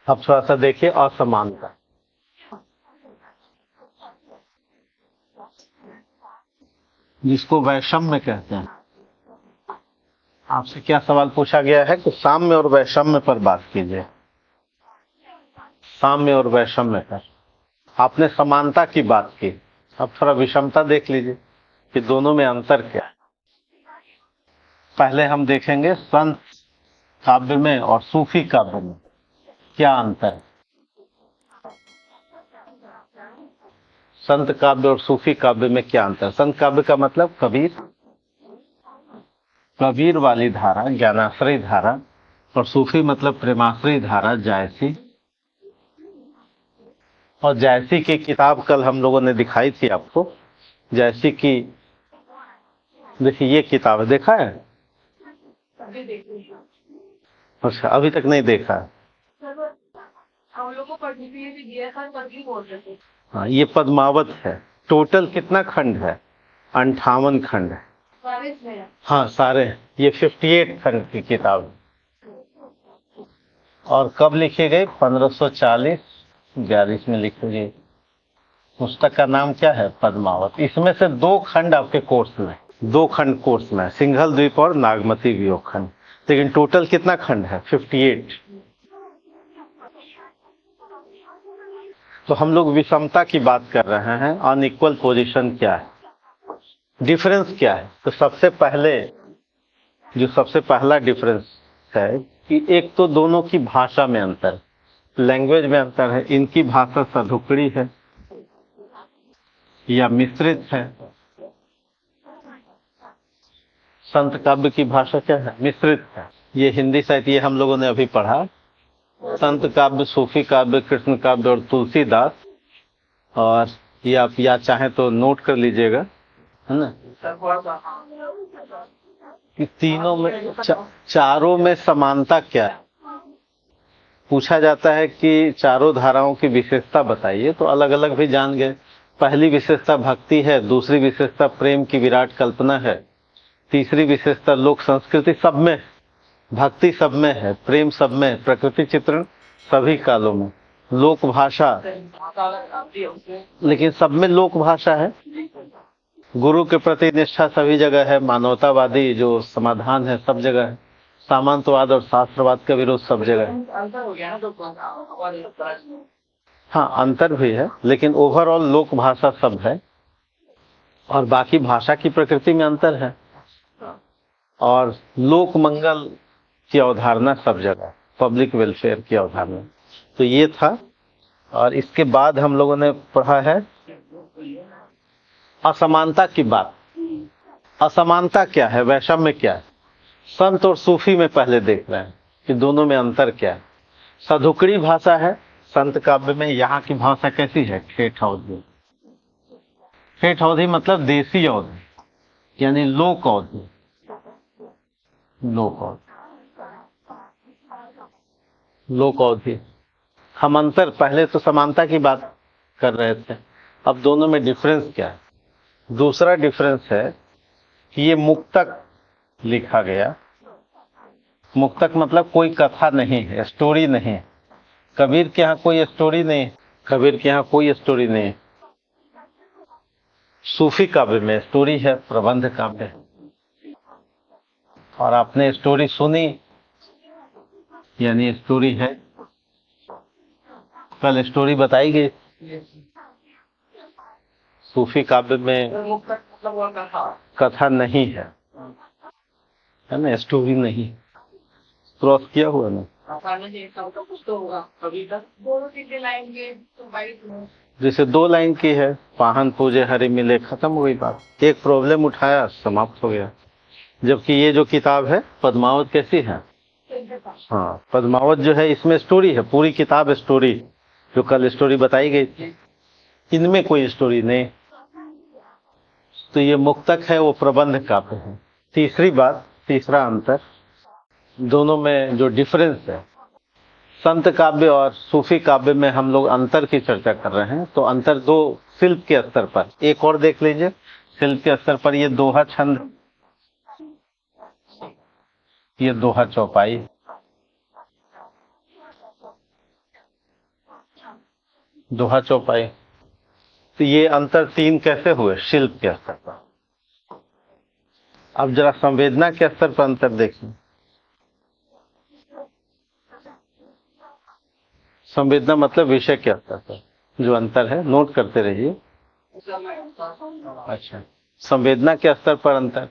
अब थोड़ा सा देखिए असमानता। जिसको वैषम्य कहते हैं। आपसे क्या सवाल पूछा गया है कि साम्य और वैषम्य पर बात कीजिए। साम्य और वैषम्य पर आपने समानता की बात की। अब थोड़ा विषमता देख लीजिए कि दोनों में अंतर क्या है। पहले हम देखेंगे संत काव्य में और सूफी काव्य में क्या अंतर है। संत काव्य और सूफी काव्य में क्या अंतर। संत काव्य का मतलब कबीर, कबीर वाली धारा, ज्ञानाश्रय धारा, और सूफी मतलब प्रेमाश्रय धारा, जायसी। और जायसी की किताब कल हम लोगों ने दिखाई थी आपको। जायसी की देखिए ये किताब है, देखा है? अच्छा, अभी तक नहीं देखा है। हम लोग को पढ़नी भी दिया था, पढ़नी बोल रहे थे। हाँ, ये पद्मावत है। टोटल कितना खंड है? 58 खंड है। हाँ सारे, ये 58 खंड की किताब है। और कब लिखी गई? 1540-42 में लिखी गई। पुस्तक का नाम क्या है? पद्मावत। इसमें से 2 खंड आपके कोर्स में, 2 खंड कोर्स में, सिंघल द्वीप और नागमती वियोग खंड। लेकिन टोटल कितना खंड है? 58। तो हम लोग विषमता की बात कर रहे हैं। अनइक्वल पोजीशन क्या है, डिफरेंस क्या है? तो सबसे पहला डिफरेंस है कि एक तो दोनों की भाषा में अंतर, लैंग्वेज में अंतर है। इनकी भाषा सधुकड़ी है या मिश्रित है। संत काव्य की भाषा क्या है? मिश्रित है। ये हिंदी साहित्य, ये हम लोगों ने अभी पढ़ा। संत काव्य, सूफी काव्य, कृष्ण काव्य और तुलसीदास। और ये आप या चाहें तो नोट कर लीजिएगा, है ना, कि तीनों में चारों में समानता क्या है। पूछा जाता है कि चारों धाराओं की विशेषता बताइए, तो अलग अलग भी जान गए। पहली विशेषता भक्ति है, दूसरी विशेषता प्रेम की विराट कल्पना है, तीसरी विशेषता लोक संस्कृति। सब में भक्ति, सब में है प्रेम, सब में प्रकृति चित्रण, सभी कालों में लोक भाषा, लेकिन सब में लोक भाषा है। गुरु के प्रति निष्ठा सभी जगह है। मानवतावादी जो समाधान है सब जगह है। सामंतवाद और शास्त्रवाद का विरोध सब जगह है। हाँ अंतर भी है, लेकिन ओवरऑल लोक भाषा सब है। और बाकी भाषा की प्रकृति में अंतर है। और लोक मंगल की अवधारणा सब जगह, पब्लिक वेलफेयर की अवधारणा। तो ये था। और इसके बाद हम लोगों ने पढ़ा है असमानता की बात। असमानता क्या है, वैषम्य क्या है। संत और सूफी में पहले देख रहे हैं कि दोनों में अंतर क्या है। सधुकड़ी भाषा है संत काव्य में। यहाँ की भाषा कैसी है? ठेठ अवधी। ठेठ अवधी मतलब देसी अवधी, यानी लोक अवधी। लोक अवधी, लोक अवधी। हम अंतर, पहले तो समानता की बात कर रहे थे, अब दोनों में डिफरेंस क्या है। दूसरा डिफरेंस है कि ये मुक्तक लिखा गया। मुक्तक मतलब कोई कथा नहीं है, स्टोरी नहीं है। कबीर के यहाँ कोई स्टोरी नहीं, कबीर के यहाँ कोई स्टोरी नहीं। सूफी काव्य में स्टोरी है, प्रबंध काव्य है। और आपने स्टोरी सुनी, यानी स्टोरी है। कल स्टोरी बताई गई। सूफी काव्य में कथा नहीं है ना, स्टोरी नहीं। क्रॉस किया हुआ ना। जैसे 2 लाइन की है, पाहन पूजे हरि मिले, खत्म हो गई बात। एक प्रॉब्लम उठाया, समाप्त हो गया। जबकि ये जो किताब है पद्मावत कैसी है? हाँ, पद्मावत जो है इसमें स्टोरी है, पूरी किताब स्टोरी। जो कल स्टोरी बताई गई थी, इनमें कोई स्टोरी नहीं। तो ये मुक्तक है, वो प्रबंध काव्य है। तीसरी बात, तीसरा अंतर दोनों में जो डिफरेंस है, संत काव्य और सूफी काव्य में हम लोग अंतर की चर्चा कर रहे हैं। तो अंतर 2 शिल्प के स्तर पर। एक और देख लीजिए, शिल्प के स्तर पर ये दोहा छंद, ये दोहा चौपाई। दोहा चौपाई। तो ये अंतर 3 कैसे हुए? शिल्प के स्तर पर। अब जरा संवेदना के स्तर पर अंतर देखिए। संवेदना मतलब विषय के स्तर पर जो अंतर है, नोट करते रहिए। अच्छा, संवेदना के स्तर पर अंतर,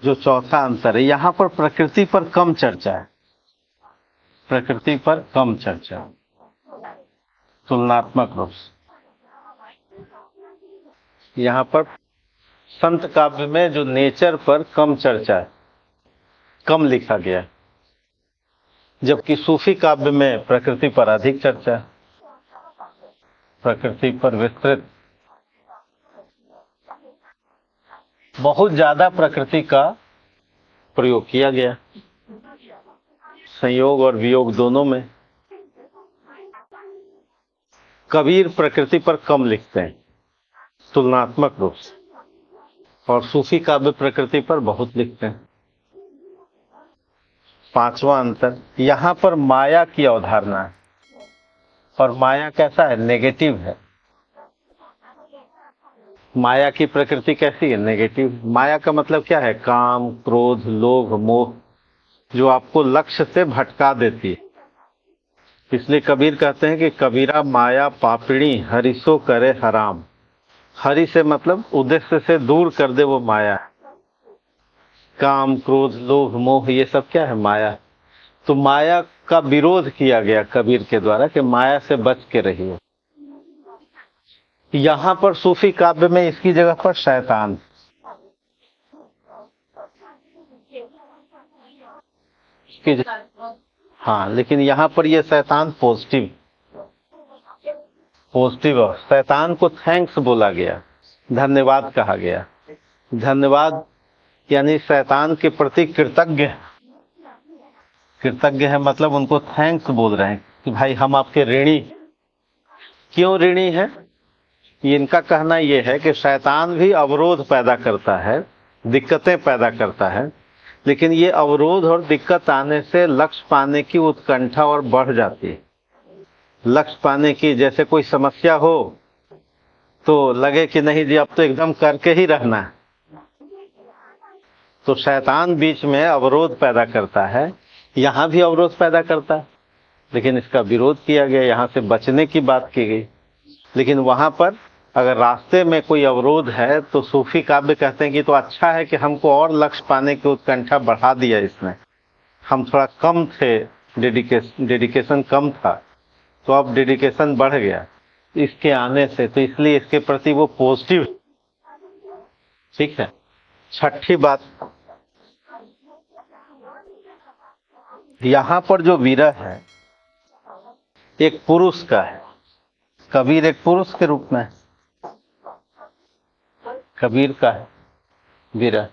जो चौथा अंतर है, यहाँ पर प्रकृति पर कम चर्चा है। प्रकृति पर कम चर्चा तुलनात्मक रूप से। यहाँ पर संत काव्य में जो नेचर पर कम चर्चा है, कम लिखा गया है, जबकि सूफी काव्य में प्रकृति पर अधिक चर्चा है, प्रकृति पर विस्तृत, बहुत ज्यादा प्रकृति का प्रयोग किया गया, संयोग और वियोग दोनों में। कबीर प्रकृति पर कम लिखते हैं तुलनात्मक रूप से, और सूफी काव्य प्रकृति पर बहुत लिखते हैं। 5वां अंतर, यहां पर माया की अवधारणा है, और माया कैसा है? नेगेटिव है। माया की प्रकृति कैसी है? नेगेटिव। माया का मतलब क्या है? काम, क्रोध, लोभ, मोह, जो आपको लक्ष्य से भटका देती है। इसलिए कबीर कहते हैं कि कबीरा माया पापिणी हरिसो करे हराम। हरि से मतलब उद्देश्य से दूर कर दे वो माया। काम, क्रोध, लोभ, मोह, ये सब क्या है? माया। तो माया का विरोध किया गया कबीर के द्वारा कि माया से बच के रहिए। यहां पर सूफी काव्य में इसकी जगह पर शैतान, हाँ, लेकिन यहाँ पर ये शैतान पॉजिटिव और शैतान को थैंक्स बोला गया, धन्यवाद कहा गया। धन्यवाद यानी शैतान के प्रति कृतज्ञ है, मतलब उनको थैंक्स बोल रहे हैं कि भाई हम आपके ऋणी। क्यों ऋणी है? इनका कहना यह है कि शैतान भी अवरोध पैदा करता है, दिक्कतें पैदा करता है, लेकिन ये अवरोध और दिक्कत आने से लक्ष्य पाने की उत्कंठा और बढ़ जाती है। लक्ष्य पाने की, जैसे कोई समस्या हो तो लगे कि नहीं जी अब तो एकदम करके ही रहना है, तो शैतान बीच में अवरोध पैदा करता है। यहाँ भी अवरोध पैदा करता है, लेकिन इसका विरोध किया गया, यहाँ से बचने की बात की गई। लेकिन वहां पर अगर रास्ते में कोई अवरोध है तो सूफी काव्य कहते हैं कि तो अच्छा है कि हमको और लक्ष्य पाने की उत्कंठा बढ़ा दिया इसने। हम थोड़ा कम थे, डेडिकेशन कम था, तो अब डेडिकेशन बढ़ गया इसके आने से, तो इसलिए इसके प्रति वो पॉजिटिव। ठीक है। 6ठी बात, यहां पर जो विरह है एक पुरुष का है। कबीर एक पुरुष के रूप में है, कबीर का है विरह,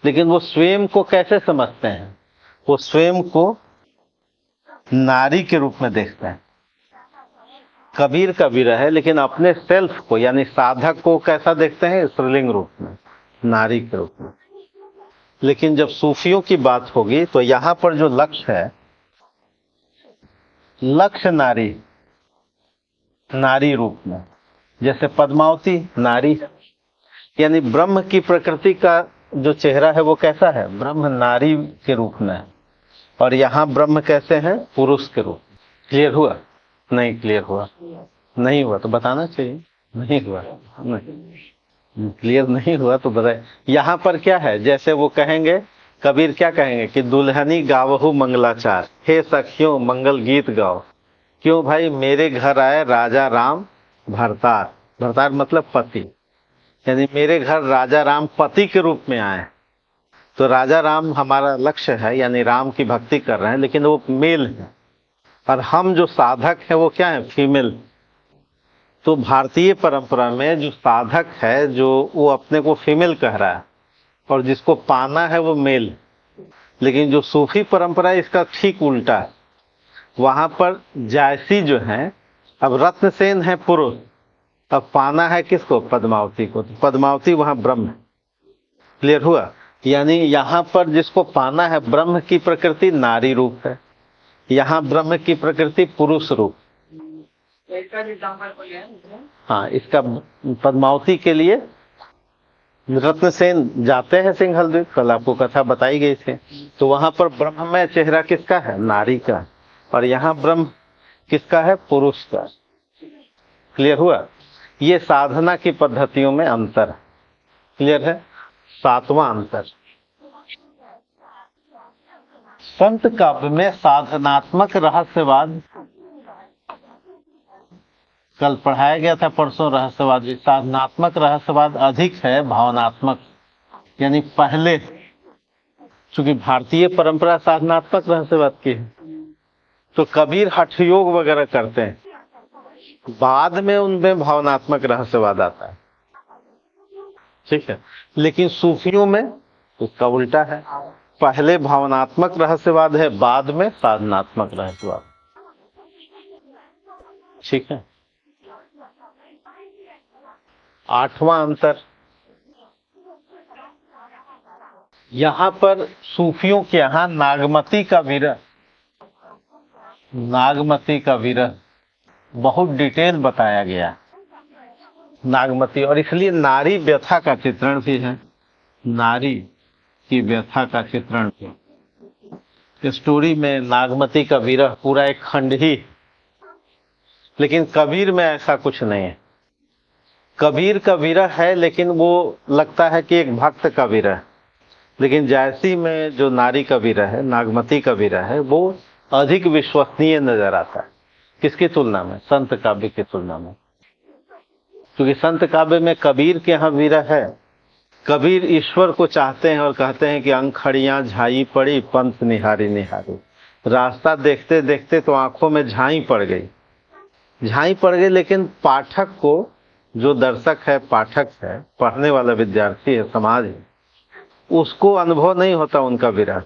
लेकिन वो स्वयं को कैसे समझते हैं? वो स्वयं को नारी के रूप में देखते हैं। कबीर का विरह है, लेकिन अपने सेल्फ को यानी साधक को कैसा देखते हैं? स्त्रीलिंग रूप में, नारी के रूप में। लेकिन जब सूफियों की बात होगी तो यहां पर जो लक्ष्य है, लक्ष्य नारी रूप में। जैसे पद्मावती नारी, यानी ब्रह्म की प्रकृति का जो चेहरा है वो कैसा है? ब्रह्म नारी के रूप में है, और यहाँ ब्रह्म कैसे हैं? पुरुष के रूप। क्लियर हुआ? नहीं क्लियर हुआ? नहीं हुआ तो बताना चाहिए। नहीं हुआ, नहीं क्लियर नहीं हुआ तो बताए। यहाँ पर क्या है? जैसे वो कहेंगे, कबीर क्या कहेंगे कि दुल्हनी गावहु मंगलाचार, हे सखियों मंगल गीत गाओ। क्यों भाई? मेरे घर आए राजा राम भरतार, भरतार मतलब पति, यानी मेरे घर राजा राम पति के रूप में आए। तो राजा राम हमारा लक्ष्य है, यानी राम की भक्ति कर रहे हैं, लेकिन वो मेल है, और हम जो साधक है वो क्या है? फीमेल। तो भारतीय परंपरा में जो साधक है, जो वो अपने को फीमेल कह रहा है, और जिसको पाना है वो मेल। लेकिन जो सूफी परंपरा है इसका ठीक उल्टा है। वहां पर जायसी जो है, अब रत्नसेन है पुरुष, अब पाना है किसको? पद्मावती को। तो पद्मावती वहां ब्रह्म है। क्लियर हुआ? यानी यहाँ पर जिसको पाना है, ब्रह्म की प्रकृति नारी रूप है, यहाँ ब्रह्म की प्रकृति पुरुष रूप। इसका एग्जाम्पल कोई है इसमें? हाँ, इसका पद्मावती के लिए रत्नसेन जाते हैं सिंघल द्वीप, कल आपको कथा बताई गई थी। तो वहां पर ब्रह्ममय चेहरा किसका है? नारी का। और यहाँ ब्रह्म किसका है? पुरुष का। क्लियर हुआ? ये साधना की पद्धतियों में अंतर। क्लियर है? सातवां अंतर, संत काव्य में साधनात्मक रहस्यवाद कल पढ़ाया गया था, परसों रहस्यवाद। साधनात्मक रहस्यवाद अधिक है भावनात्मक, यानी पहले, चूंकि भारतीय परंपरा साधनात्मक रहस्यवाद की है, तो कबीर हठ योग वगैरह करते हैं, बाद में उनमें भावनात्मक रहस्यवाद आता है। ठीक है, लेकिन सूफियों में उसका उल्टा है, पहले भावनात्मक रहस्यवाद है, बाद में साधनात्मक रहस्यवाद। ठीक है। आठवां अंतर, यहां पर सूफियों के यहां नागमती का विरह बहुत डिटेल बताया गया, नागमती। और इसलिए नारी व्यथा का चित्रण भी है, नारी की व्यथा का चित्रण भी। स्टोरी में नागमती का विरह पूरा एक खंड ही, लेकिन कबीर में ऐसा कुछ नहीं है। कबीर का विरह है, लेकिन वो लगता है कि एक भक्त का विरह, लेकिन जायसी में जो नारी का विरह है, नागमती का विरह है, वो अधिक विश्वसनीय नजर आता है। किसकी तुलना में? संत काव्य की तुलना में। क्योंकि संत काव्य में कबीर के यहाँ विरह है, कबीर ईश्वर को चाहते हैं और कहते हैं कि अंखड़ियां झाई पड़ी, पंथ निहारी निहारी। रास्ता देखते देखते तो आंखों में झाई पड़ गई, लेकिन पाठक को, जो दर्शक है, पाठक है, पढ़ने वाला विद्यार्थी है, समाज है, उसको अनुभव नहीं होता उनका विरह।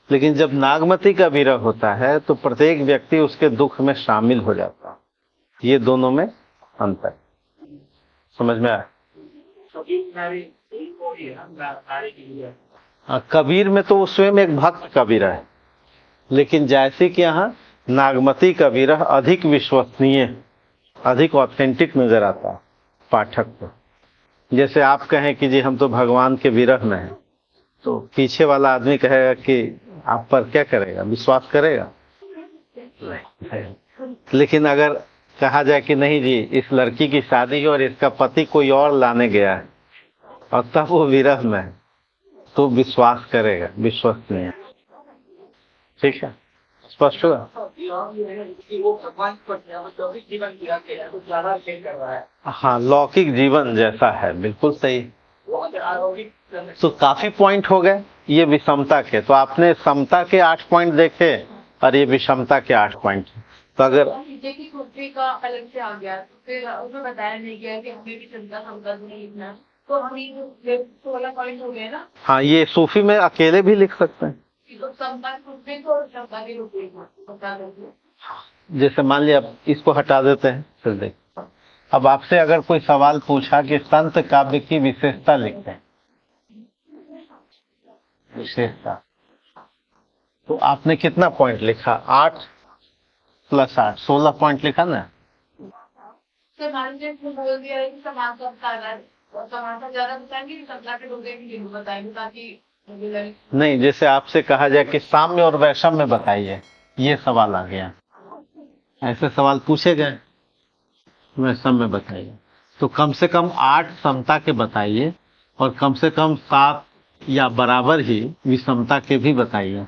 लेकिन जब नागमती का विरह होता है तो प्रत्येक व्यक्ति उसके दुख में शामिल हो जाता है। ये दोनों में अंतर समझ में आया? कबीर में तो वो स्वयं एक भक्त का विरह है, लेकिन जैसे कि यहाँ नागमती का विरह अधिक विश्वसनीय, अधिक ऑथेंटिक नजर आता है पाठक को। जैसे आप कहें कि जी हम तो भगवान के विरह में हैं, तो पीछे वाला आदमी कहेगा कि आप पर क्या करेगा, विश्वास करेगा? लेकिन अगर कहा जाए कि नहीं जी, इस लड़की की शादी है और इसका पति कोई और लाने गया है, और तब वो विरह में है, तो विश्वास करेगा, विश्वसनीय। ठीक है, स्पष्ट हुआ? हाँ, लौकिक जीवन जैसा है, बिल्कुल सही। तो काफी पॉइंट हो गए ये विषमता के। तो आपने समता के 8 पॉइंट देखे और ये विषमता के 8 पॉइंट। तो अगर पृथ्वी का अलग से आ गया तो फिर उसमें बताया नहीं गया कि हमें भी चिंता समता नहीं लिखना, तो हमें 16 पॉइंट हो गए ना। हाँ, ये सूफी में अकेले भी लिख सकते हैं। तो समता पृथ्वी को और समता के रूप में बता देंगे। जैसे मान लिया इसको हटा देते हैं, फिर देख, अब आपसे अगर कोई सवाल पूछा कि संत काव्य की विशेषता लिखते हैं, विशेषता, तो आपने कितना पॉइंट लिखा? 8 + 8 16 पॉइंट लिखा ना। तो बोल दिया है कि समाज का बता रहा है, और समाज का ज्यादा बताएंगे कि समता के रूप में बताएंगे, ताकि नहीं, जैसे आपसे कहा जाए कि साम्य और वैषम्य बताइए, ये सवाल आ गया, ऐसे सवाल पूछे गए, वैषम्य बताइए, तो कम से कम 8 समता के बताइए और कम से कम 7 या बराबर ही विषमता के भी बताइए,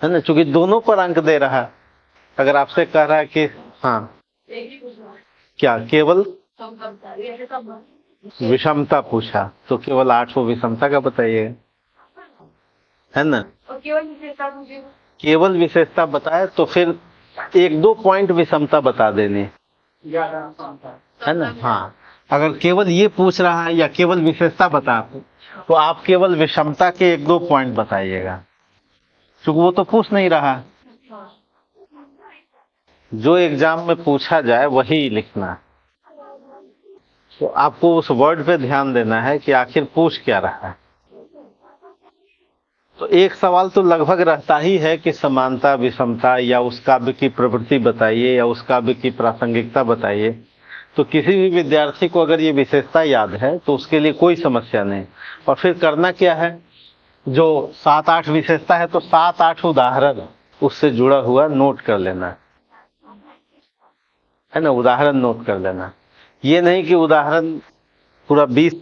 है ना? चूंकि दोनों पर अंक दे रहा है। अगर आपसे कह रहा है कि हाँ, क्या केवल विषमता पूछा, तो केवल 8 को विषमता का बताइएगा, है ना? और केवल विशेषता पूछे, केवल विशेषता बताए तो फिर 1-2 पॉइंट विषमता बता देनी, है ना? हाँ, अगर केवल ये पूछ रहा है या केवल विशेषता बता, तो आप केवल विषमता के 1-2 पॉइंट बताइएगा, क्योंकि वो तो पूछ नहीं रहा। जो एग्जाम में पूछा जाए वही लिखना, तो आपको उस वर्ड पे ध्यान देना है कि आखिर पूछ क्या रहा है। तो एक सवाल तो लगभग रहता ही है कि समानता विषमता या उस काव्य की प्रवृत्ति बताइए या उस काव्य की प्रासंगिकता बताइए। तो किसी भी विद्यार्थी को अगर ये विशेषता याद है तो उसके लिए कोई समस्या नहीं। और फिर करना क्या है, जो 7-8 विशेषता है तो 7-8 उदाहरण उससे जुड़ा हुआ नोट कर लेना है ना, उदाहरण नोट कर लेना। ये नहीं कि उदाहरण पूरा 20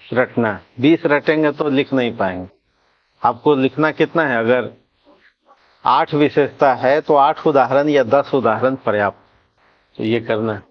रटना, 20 रटेंगे तो लिख नहीं पाएंगे। आपको लिखना कितना है, अगर 8 विशेषता है तो 8 उदाहरण या 10 उदाहरण पर्याप्त। तो ये करना है।